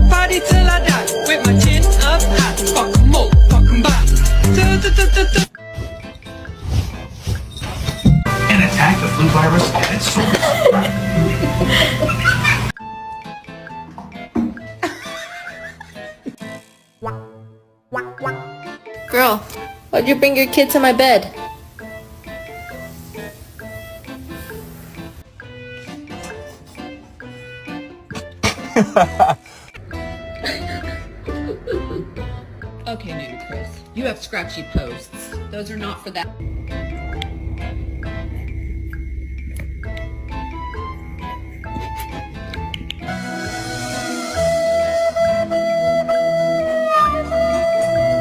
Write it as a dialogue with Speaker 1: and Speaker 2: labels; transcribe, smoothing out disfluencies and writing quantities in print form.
Speaker 1: Party till I die with my chin up high. Fuck 'em all, fuck 'em back.
Speaker 2: And attack the flu virus at its source.
Speaker 3: Girl, why'd you bring your kid to my bed?
Speaker 4: Okay, Nudie Chris, you have scratchy posts. Those are not for that.